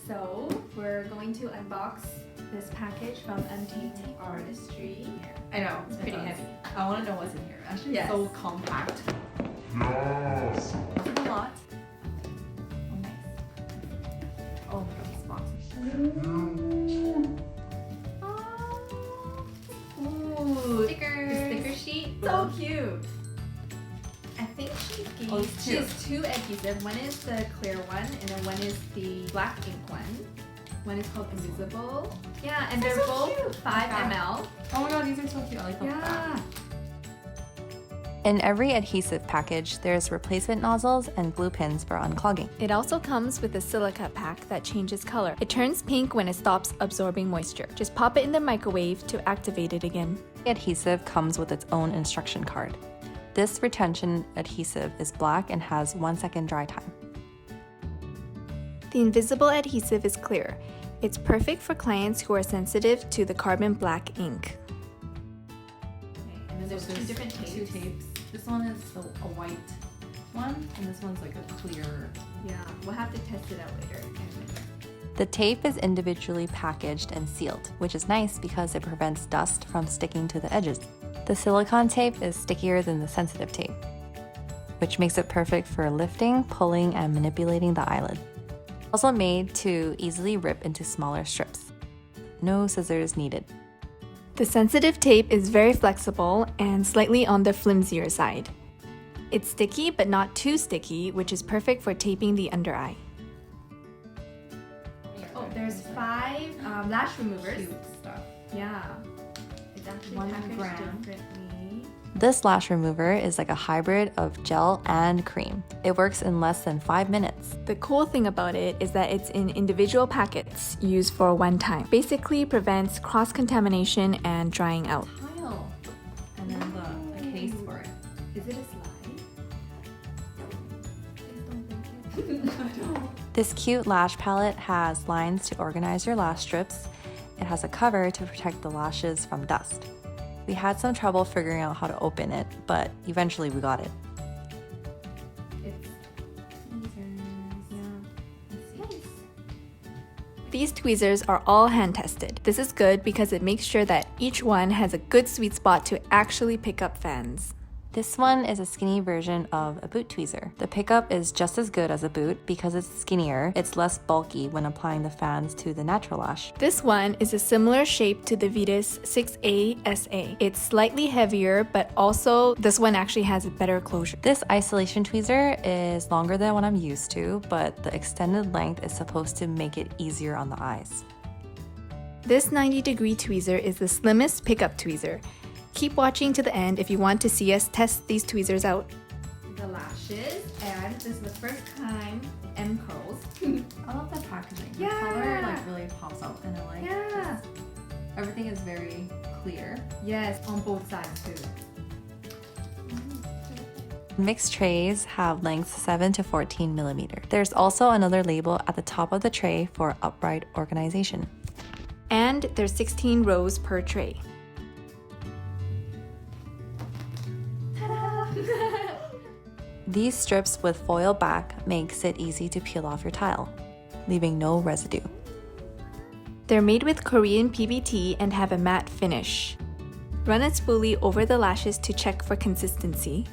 So we're going to unbox this package from Untamed Artistry. I know, It's pretty heavy. I want to know what's in here. Actually, Yes. it's so compact. Yes. It's a lot. Oh, nice. Oh my god, this box is Ooh, stickers. the sticker sheet. So cute. I think she has two adhesives. One is the clear one, and then one is the black ink one. One is called Invisible. Yeah, and they're so both cute. 5 ml. Oh my god, these are so cute. I like the back. In every adhesive package, there's replacement nozzles and glue pins for unclogging. It also comes with a silica pack that changes color. It turns pink when it stops absorbing moisture. Just pop it in the microwave to activate it again. The adhesive comes with its own instruction card. This retention adhesive is black and has 1 second dry time. The invisible adhesive is clear. It's perfect for clients who are sensitive to the carbon black ink. Okay, and then there's two different tapes. Two tapes. This one is a white one, and this one's like a clear. Yeah, we'll have to test it out later. The tape is individually packaged and sealed, which is nice because it prevents dust from sticking to the edges. The silicone tape is stickier than the sensitive tape, which makes it perfect for lifting, pulling, and manipulating the eyelid. Also made to easily rip into smaller strips. No scissors needed. The sensitive tape is very flexible and slightly on the flimsier side. It's sticky but not too sticky, which is perfect for taping the under eye. Oh, there's 5 lash removers. Cute stuff. Yeah. It's actually 1 packaged gram. differently. This lash remover is like a hybrid of gel and cream. It works in less than 5 minutes. The cool thing about it is that it's in individual packets used for one time. Basically prevents cross-contamination and drying out. Tile. And then the case for it. Is it a slide? This cute lash palette has lines to organize your lash strips. It has a cover to protect the lashes from dust. We had some trouble figuring out how to open it, but eventually we got it. It's tweezers. Yeah. It's nice. These tweezers are all hand tested. This is good because it makes sure that each one has a good sweet spot to actually pick up fans. This one is a skinny version of a boot tweezer. The pickup is just as good as a boot because it's skinnier. It's less bulky when applying the fans to the natural lash. This one is a similar shape to the Vitis 6A SA. It's slightly heavier, but also this one actually has a better closure. This isolation tweezer is longer than what I'm used to, but the extended length is supposed to make it easier on the eyes. This 90-degree tweezer is the slimmest pickup tweezer. Keep watching to the end if you want to see us test these tweezers out. The lashes, and this is the first time M curls. I love the packaging. The Yeah. color like really pops out, and I like Yeah. just, everything is very clear. Yes, on both sides too. Mixed trays have lengths 7 to 14 millimeter. There's also another label at the top of the tray for upright organization. And there's 16 rows per tray. These strips with foil back makes it easy to peel off your tile, leaving no residue. They're made with Korean PBT and have a matte finish. Run a spoolie over the lashes to check for consistency.